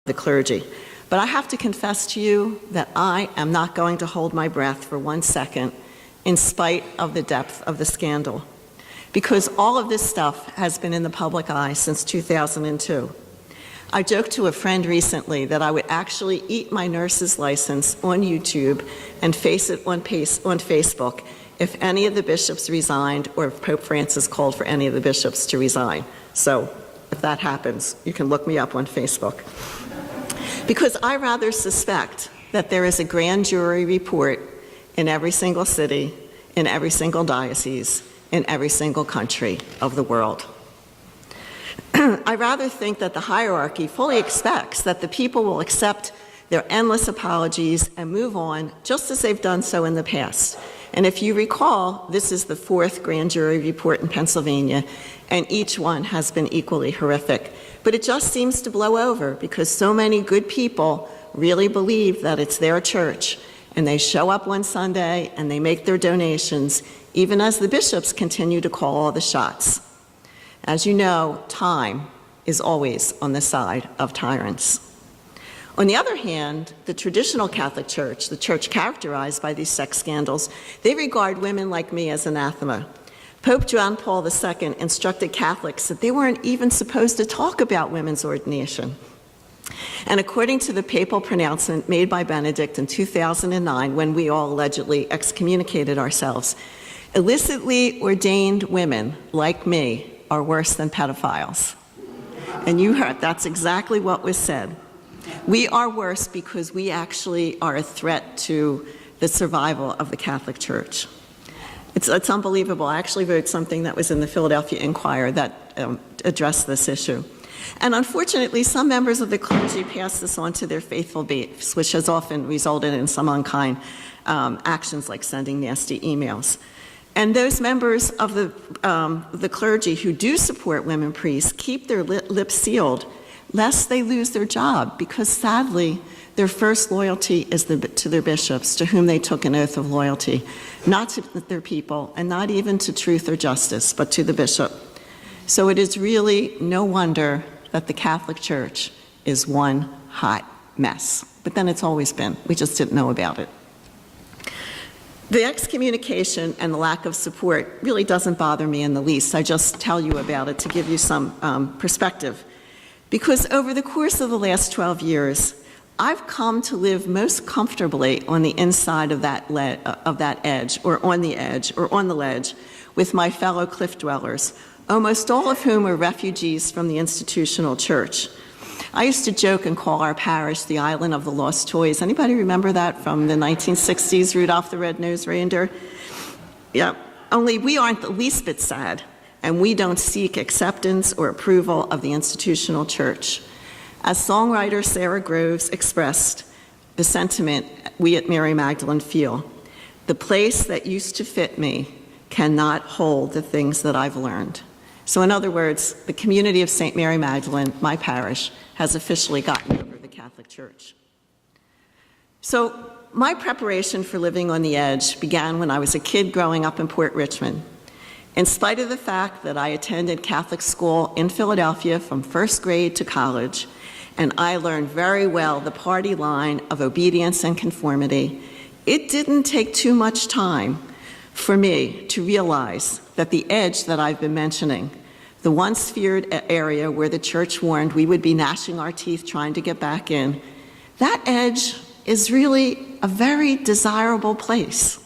the clergy. But I have to confess to you that I am not going to hold my breath for 1 second in spite of the depth of the scandal, because all of this stuff has been in the public eye since 2002. I joked to a friend recently that I would actually eat my nurse's license on YouTube and face it on Facebook if any of the bishops resigned or if Pope Francis called for any of the bishops to resign. So if that happens, you can look me up on Facebook. Because I rather suspect that there is a grand jury report in every single city, in every single diocese, in every single country of the world. I rather think that the hierarchy fully expects that the people will accept their endless apologies and move on, just as they've done so in the past. And if you recall, this is the 4th grand jury report in Pennsylvania, and each one has been equally horrific. But it just seems to blow over because so many good people really believe that it's their church, and they show up one Sunday and they make their donations, even as the bishops continue to call all the shots. As you know, time is always on the side of tyrants. On the other hand, the traditional Catholic Church, the church characterized by these sex scandals, they regard women like me as anathema. Pope John Paul II instructed Catholics that they weren't even supposed to talk about women's ordination. And according to the papal pronouncement made by Benedict in 2009, when we all allegedly excommunicated ourselves, illicitly ordained women like me are worse than pedophiles. And you heard, that's exactly what was said. We are worse because we actually are a threat to the survival of the Catholic Church. It's unbelievable. I actually wrote something that was in the Philadelphia Inquirer that addressed this issue. And unfortunately, some members of the clergy pass this on to their faithful babes, which has often resulted in some unkind actions like sending nasty emails. And those members of the clergy who do support women priests keep their lips sealed lest they lose their job, because sadly, their first loyalty is to their bishops, to whom they took an oath of loyalty, not to their people, and not even to truth or justice, but to the bishop. So it is really no wonder that the Catholic Church is one hot mess. But then it's always been. We just didn't know about it. The excommunication and the lack of support really doesn't bother me in the least. I just tell you about it to give you some perspective. Because over the course of the last 12 years, I've come to live most comfortably on the inside of that edge, or on the edge, or on the ledge, with my fellow cliff dwellers, almost all of whom are refugees from the institutional church. I used to joke and call our parish the island of the lost toys. Anybody remember that from the 1960s, Rudolph the Red-Nosed Reindeer? Yeah, only we aren't the least bit sad, and we don't seek acceptance or approval of the institutional church. As songwriter Sarah Groves expressed the sentiment we at Mary Magdalene feel, the place that used to fit me cannot hold the things that I've learned. So in other words, the community of St. Mary Magdalene, my parish, has officially gotten over the Catholic Church. So my preparation for living on the edge began when I was a kid growing up in Port Richmond. In spite of the fact that I attended Catholic school in Philadelphia from first grade to college, and I learned very well the party line of obedience and conformity, it didn't take too much time for me to realize that the edge that I've been mentioning, the once feared area where the church warned we would be gnashing our teeth trying to get back in, that edge is really a very desirable place.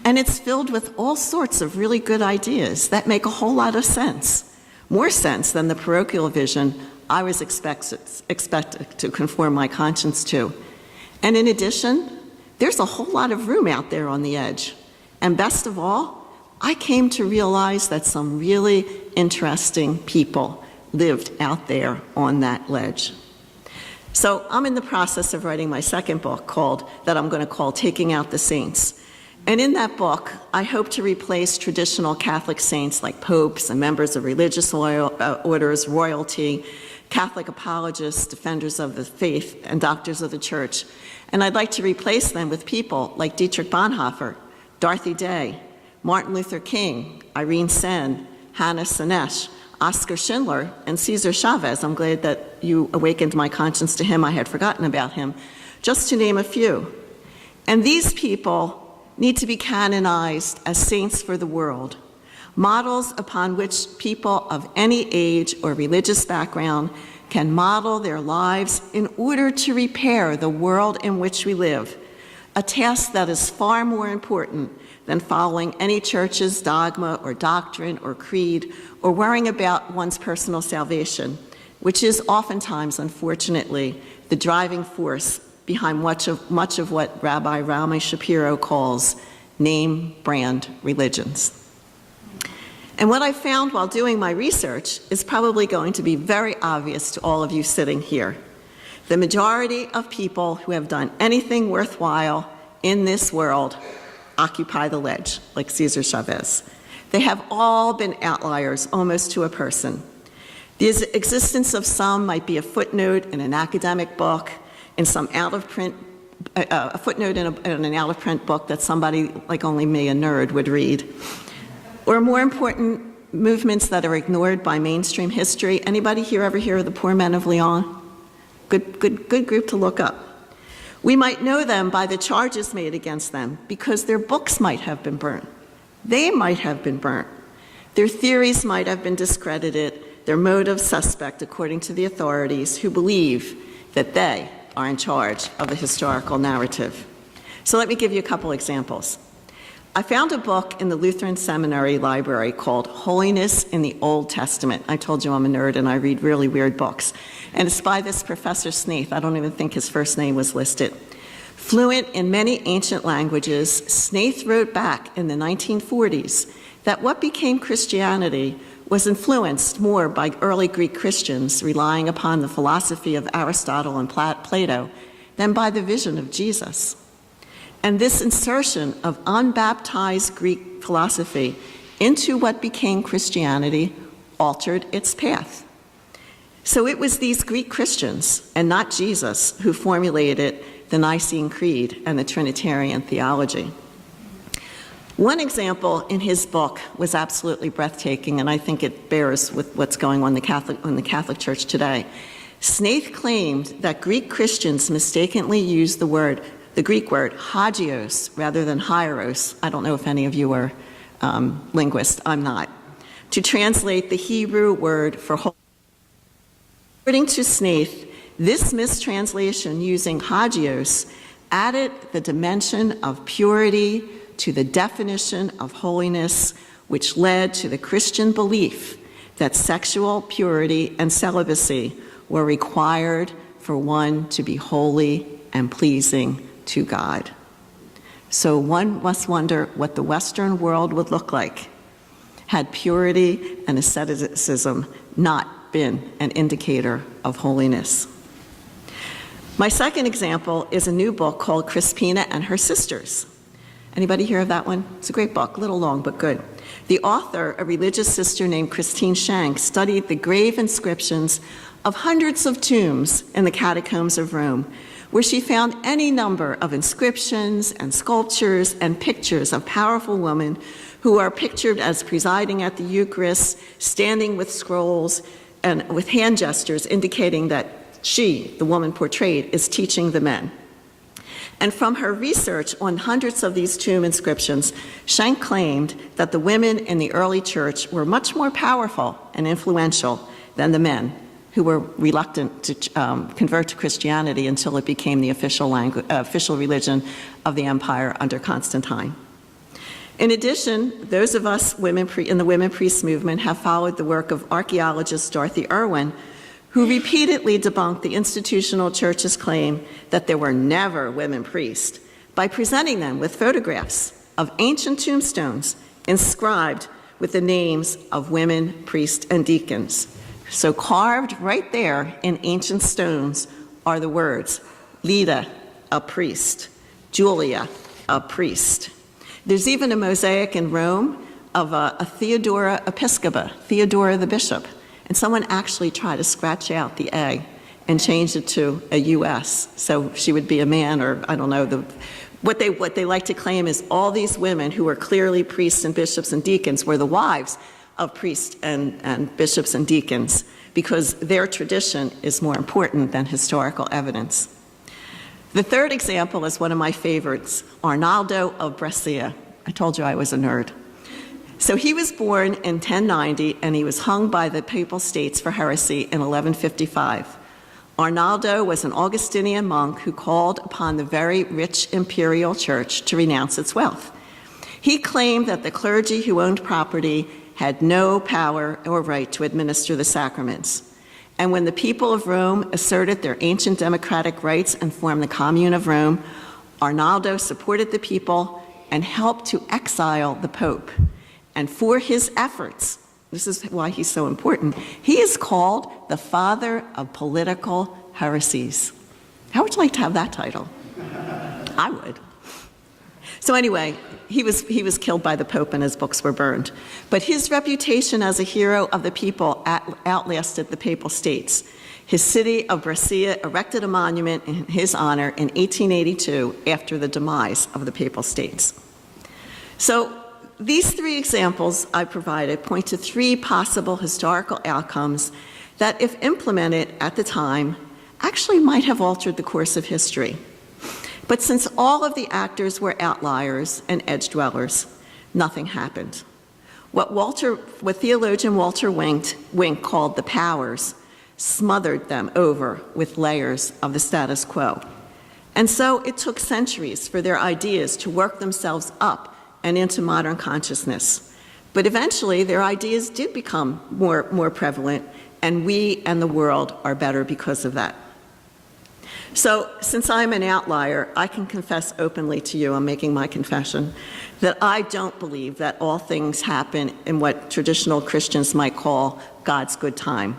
And it's filled with all sorts of really good ideas that make a whole lot of sense, more sense than the parochial vision I was expected to conform my conscience to. And in addition, there's a whole lot of room out there on the edge. And best of all, I came to realize that some really interesting people lived out there on that ledge. So I'm in the process of writing my second book that I'm going to call Taking Out the Saints. And in that book, I hope to replace traditional Catholic saints like popes and members of religious orders, royalty, Catholic apologists, defenders of the faith, and doctors of the church. And I'd like to replace them with people like Dietrich Bonhoeffer, Dorothy Day, Martin Luther King, Irene Sen, Hannah Senesh. Oscar Schindler, and Cesar Chavez. I'm glad that you awakened my conscience to him. I had forgotten about him, just to name a few. And these people need to be canonized as saints for the world, models upon which people of any age or religious background can model their lives in order to repair the world in which we live, a task that is far more important than following any church's dogma or doctrine or creed or worrying about one's personal salvation, which is oftentimes, unfortunately, the driving force behind much of what Rabbi Rami Shapiro calls name brand religions. And what I found while doing my research is probably going to be very obvious to all of you sitting here. The majority of people who have done anything worthwhile in this world occupy the ledge, like Cesar Chavez. They have all been outliers, almost to a person. The existence of some might be a footnote in an academic book, in some out-of-print, a footnote in an out-of-print book that somebody like only me, a nerd, would read. Or more important, movements that are ignored by mainstream history. Anybody here ever hear of the Poor Men of Leon? Good group to look up. We might know them by the charges made against them because their books might have been burnt. They might have been burnt. Their theories might have been discredited, their motives suspect according to the authorities who believe that they are in charge of the historical narrative. So let me give you a couple examples. I found a book in the Lutheran Seminary library called Holiness in the Old Testament. I told you I'm a nerd and I read really weird books. And it's by this Professor Snaith. I don't even think his first name was listed. Fluent in many ancient languages, Snaith wrote back in the 1940s that what became Christianity was influenced more by early Greek Christians relying upon the philosophy of Aristotle and Plato than by the vision of Jesus. And this insertion of unbaptized Greek philosophy into what became Christianity altered its path. So it was these Greek Christians, and not Jesus, who formulated the Nicene Creed and the Trinitarian theology. One example in his book was absolutely breathtaking, and I think it bears with what's going on in the Catholic Church today. Snaith claimed that Greek Christians mistakenly used the Greek word hagios rather than hieros. I don't know if any of you are linguists, I'm not, to translate the Hebrew word for holy. According to Snaith, this mistranslation using hagios added the dimension of purity to the definition of holiness, which led to the Christian belief that sexual purity and celibacy were required for one to be holy and pleasing to God. So one must wonder what the Western world would look like had purity and asceticism not been an indicator of holiness. My second example is a new book called Crispina and Her Sisters. Anybody hear of that one? It's a great book, a little long, but good. The author, a religious sister named Christine Schenck, studied the grave inscriptions of hundreds of tombs in the catacombs of Rome, where she found any number of inscriptions and sculptures and pictures of powerful women who are pictured as presiding at the Eucharist, standing with scrolls and with hand gestures indicating that she, the woman portrayed, is teaching the men. And from her research on hundreds of these tomb inscriptions, Schenck claimed that the women in the early church were much more powerful and influential than the men, who were reluctant to convert to Christianity until it became the official religion of the empire under Constantine. In addition, those of us in the women priest movement have followed the work of archaeologist Dorothy Irwin, who repeatedly debunked the institutional church's claim that there were never women priests by presenting them with photographs of ancient tombstones inscribed with the names of women priests and deacons. So carved right there in ancient stones are the words, Leda, a priest, Julia, a priest. There's even a mosaic in Rome of a Theodora Episcopa, Theodora the bishop, and someone actually tried to scratch out the A and change it to a US, so she would be a man, or I don't know. What they like to claim is all these women who were clearly priests and bishops and deacons were the wives of priests and bishops and deacons, because their tradition is more important than historical evidence. The third example is one of my favorites, Arnaldo of Brescia. I told you I was a nerd. So he was born in 1090, and he was hung by the Papal States for heresy in 1155. Arnaldo was an Augustinian monk who called upon the very rich imperial church to renounce its wealth. He claimed that the clergy who owned property had no power or right to administer the sacraments. And when the people of Rome asserted their ancient democratic rights and formed the Commune of Rome, Arnaldo supported the people and helped to exile the Pope. And for his efforts, this is why he's so important, he is called the father of political heresies. How would you like to have that title? I would. So anyway, he was killed by the Pope and his books were burned. But his reputation as a hero of the people outlasted the Papal States. His city of Brescia erected a monument in his honor in 1882 after the demise of the Papal States. So these three examples I provided point to three possible historical outcomes that, if implemented at the time, actually might have altered the course of history. But since all of the actors were outliers and edge dwellers, nothing happened. What theologian Walter Wink called the powers smothered them over with layers of the status quo. And so it took centuries for their ideas to work themselves up and into modern consciousness. But eventually, their ideas did become more prevalent, and we and the world are better because of that. So, since I'm an outlier, I can confess openly to you, I'm making my confession, that I don't believe that all things happen in what traditional Christians might call God's good time.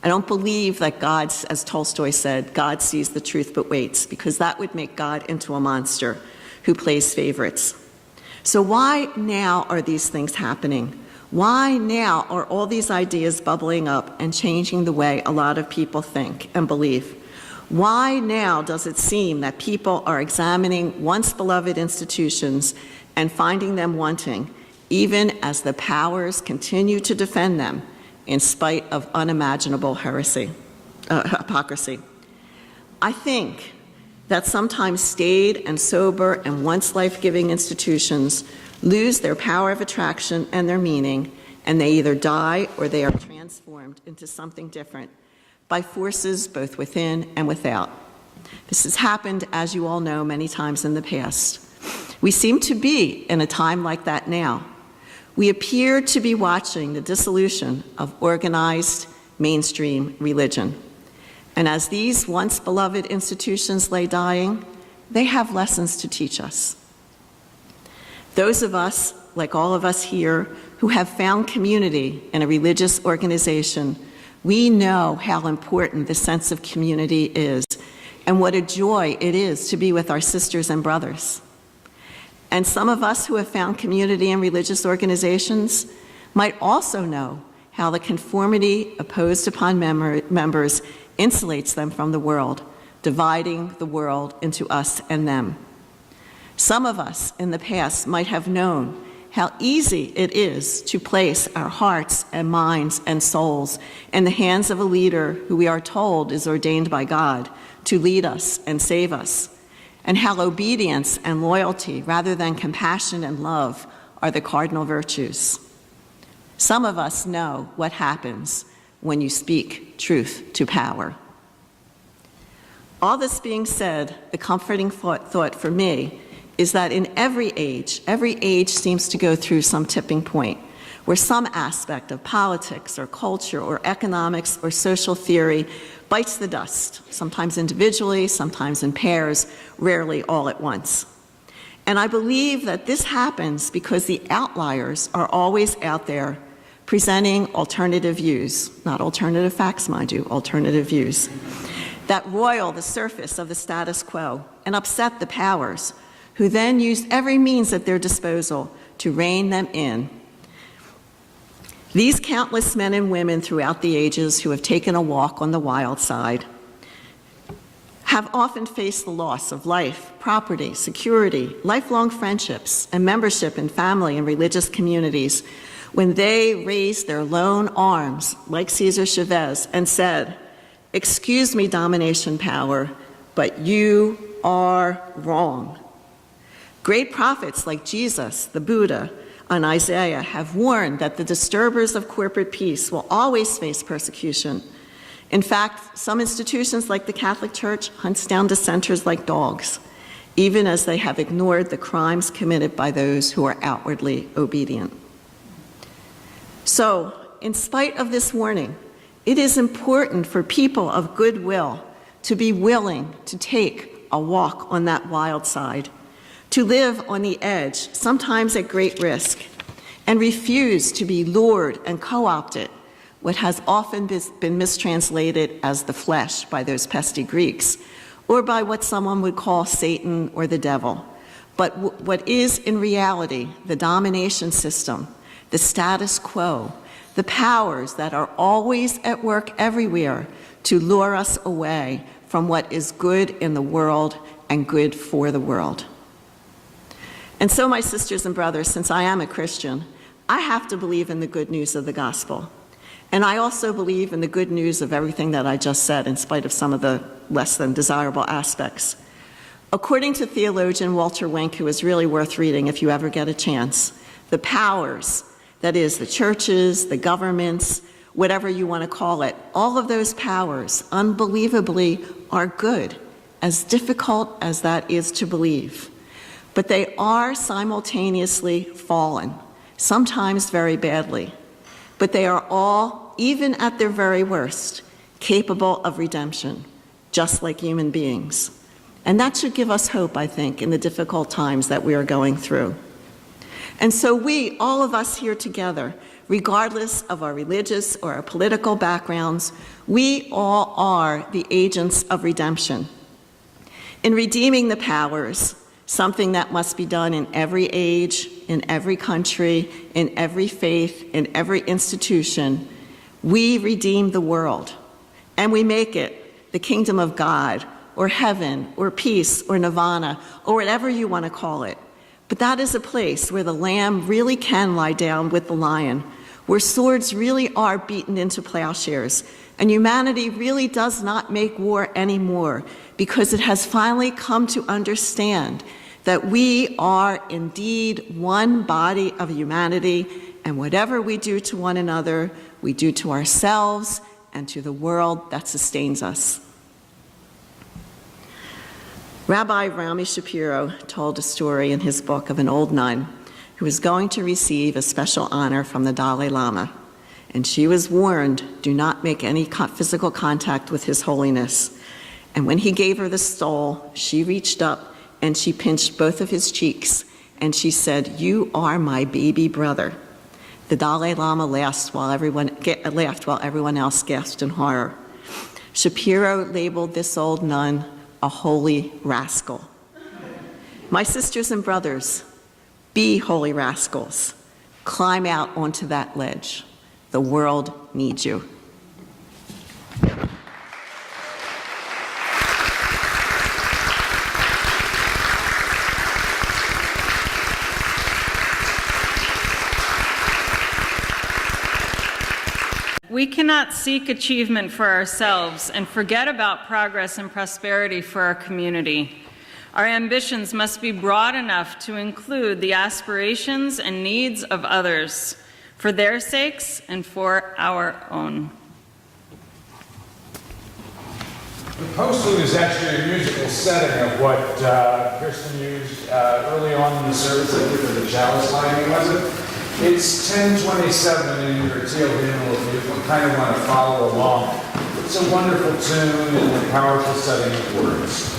I don't believe that God, as Tolstoy said, God sees the truth but waits, because that would make God into a monster who plays favorites. So why now are these things happening? Why now are all these ideas bubbling up and changing the way a lot of people think and believe? Why now does it seem that people are examining once beloved institutions and finding them wanting, even as the powers continue to defend them in spite of unimaginable hypocrisy? I think that sometimes staid and sober and once life-giving institutions lose their power of attraction and their meaning, and they either die or they are transformed into something different by forces both within and without. This has happened, as you all know, many times in the past. We seem to be in a time like that now. We appear to be watching the dissolution of organized mainstream religion. And as these once beloved institutions lay dying, they have lessons to teach us. Those of us, like all of us here, who have found community in a religious organization, we know how important the sense of community is and what a joy it is to be with our sisters and brothers. And some of us who have found community in religious organizations might also know how the conformity imposed upon members insulates them from the world, dividing the world into us and them. Some of us in the past might have known how easy it is to place our hearts and minds and souls in the hands of a leader who we are told is ordained by God to lead us and save us, and how obedience and loyalty rather than compassion and love are the cardinal virtues. Some of us know what happens when you speak truth to power. All this being said, the comforting thought for me is that in every age seems to go through some tipping point where some aspect of politics or culture or economics or social theory bites the dust, sometimes individually, sometimes in pairs, rarely all at once. And I believe that this happens because the outliers are always out there presenting alternative views, not alternative facts, mind you, alternative views, that roil the surface of the status quo and upset the powers, who then use every means at their disposal to rein them in. These countless men and women throughout the ages who have taken a walk on the wild side have often faced the loss of life, property, security, lifelong friendships, and membership in family and religious communities, when they raised their lone arms, like Cesar Chavez, and said, "Excuse me, domination power, but you are wrong." Great prophets like Jesus, the Buddha, and Isaiah have warned that the disturbers of corporate peace will always face persecution. In fact, some institutions like the Catholic Church hunts down dissenters like dogs, even as they have ignored the crimes committed by those who are outwardly obedient. So, in spite of this warning, it is important for people of goodwill to be willing to take a walk on that wild side, to live on the edge, sometimes at great risk, and refuse to be lured and co-opted, what has often been mistranslated as the flesh by those pesky Greeks, or by what someone would call Satan or the devil, but what is in reality the domination system, the status quo, the powers that are always at work everywhere to lure us away from what is good in the world and good for the world. And so, my sisters and brothers, since I am a Christian, I have to believe in the good news of the gospel. And I also believe in the good news of everything that I just said, in spite of some of the less than desirable aspects. According to theologian Walter Wink, who is really worth reading if you ever get a chance, the powers, that is, the churches, the governments, whatever you want to call it, all of those powers, unbelievably, are good, as difficult as that is to believe. But they are simultaneously fallen, sometimes very badly. But they are all, even at their very worst, capable of redemption, just like human beings. And that should give us hope, I think, in the difficult times that we are going through. And so we, all of us here together, regardless of our religious or our political backgrounds, we all are the agents of redemption. In redeeming the powers, something that must be done in every age, in every country, in every faith, in every institution, we redeem the world, and we make it the kingdom of God, or heaven, or peace, or nirvana, or whatever you want to call it. But that is a place where the lamb really can lie down with the lion, where swords really are beaten into plowshares, and humanity really does not make war anymore, because it has finally come to understand that we are indeed one body of humanity, and whatever we do to one another, we do to ourselves and to the world that sustains us. Rabbi Rami Shapiro told a story in his book of an old nun who was going to receive a special honor from the Dalai Lama, and she was warned, do not make any physical contact with His Holiness. And when he gave her the stole, she reached up and she pinched both of his cheeks, and she said, "You are my baby brother." The Dalai Lama laughed while everyone else gasped in horror. Shapiro labeled this old nun a holy rascal. My sisters and brothers, be holy rascals. Climb out onto that ledge. The world needs you. We cannot seek achievement for ourselves and forget about progress and prosperity for our community. Our ambitions must be broad enough to include the aspirations and needs of others, for their sakes and for our own. The postlude is actually a musical setting of what Kirsten used early on in the service. I think for the chalice lighting, was it? It's 10:27 in your teal hymnal if you kind of want to follow along. It's a wonderful tune and a powerful setting of words.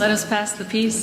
Let us pass the peace.